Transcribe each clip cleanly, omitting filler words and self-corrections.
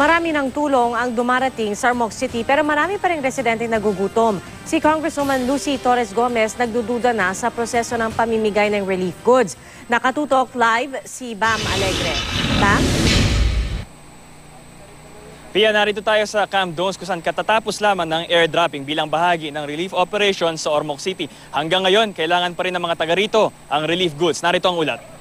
Marami ng tulong ang dumarating sa Ormoc City pero marami pa rin residente nagugutom. Si Congresswoman Lucy Torres Gomez nagdududa na sa proseso ng pamimigay ng relief goods. Nakatutok live si Bam Alegre. Bam? Pia, narito tayo sa Camp Dones kung saan katatapos lamang ng airdropping bilang bahagi ng relief operation sa Ormoc City. Hanggang ngayon, kailangan pa rin ng mga taga rito ang relief goods. Narito ang ulat.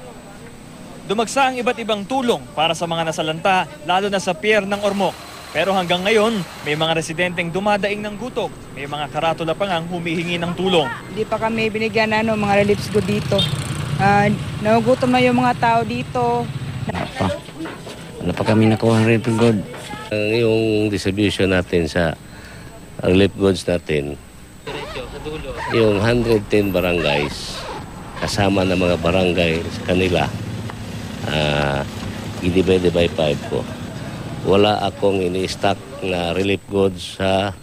Dumagsa ang iba't ibang tulong para sa mga nasalanta, lalo na sa pier ng Ormoc. Pero hanggang ngayon, may mga residenteng dumadaing ng gutom. May mga karatula pa ngang humihingi ng tulong. Hindi pa kami binigyan mga relief goods dito. Nagugutom na yung mga tao dito. Wala pa kami nakuha ng relief goods. Yung distribution natin sa relief goods natin, yung 110 barangays, kasama ng mga barangay sa kanila, i-divide by 5 ko. Wala akong ini-stock na relief goods sa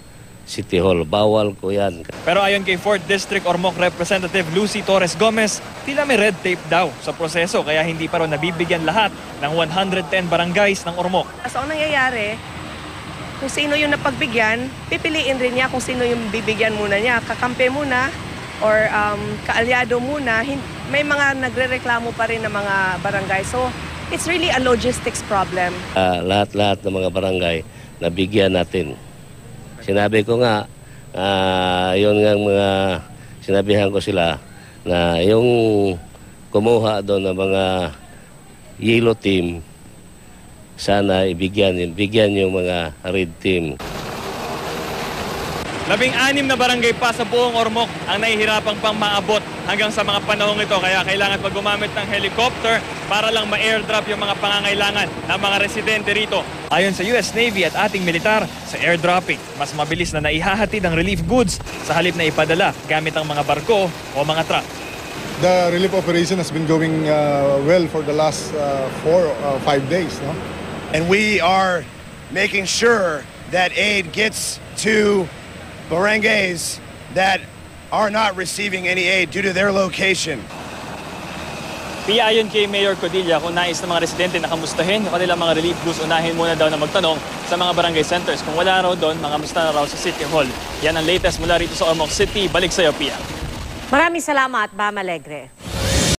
City Hall. Bawal ko yan. Pero ayon kay 4th District Ormoc Representative Lucy Torres Gomez, tila may red tape daw sa proseso kaya hindi pa raw nabibigyan lahat ng 110 barangays ng Ormoc. So ang nangyayari, kung sino yung napagbigyan, pipiliin rin niya kung sino yung bibigyan muna niya. Kakampi muna or kaalyado muna. May mga nagrereklamo pa rin ng mga barangay. So it's really a logistics problem. Lahat-lahat ng mga barangay nabigyan natin. Sinabi ko nga, yun nga mga sinabihan ko sila na yung kumuha doon ng mga yellow team, sana bigyan yung mga red team. 16 na barangay pa sa buong Ormoc ang nahihirapang pang maabot hanggang sa mga panahong ito. Kaya kailangan pa gumamit ng helicopter para lang ma-airdrop yung mga pangangailangan ng mga residente rito. Ayon sa US Navy at ating militar, sa airdropping, mas mabilis na naihahatid ang relief goods sa halip na ipadala gamit ang mga barko o mga truck. The relief operation has been going well for the last 4 or 5 days. No? And we are making sure that aid gets to barangays that are not receiving any aid due to their location. Pia, ayon kay Mayor Codilla, kung nais ng mga residente na kamustahin yung kanilang mga relief goods, unahin muna daw na magtanong sa mga barangay centers. Kung wala raw doon, mga musta na raw sa City Hall. Yan ang latest mula rito sa Ormoc City. Balik sa'yo, Pia. Maraming salamat, Bam Alegre.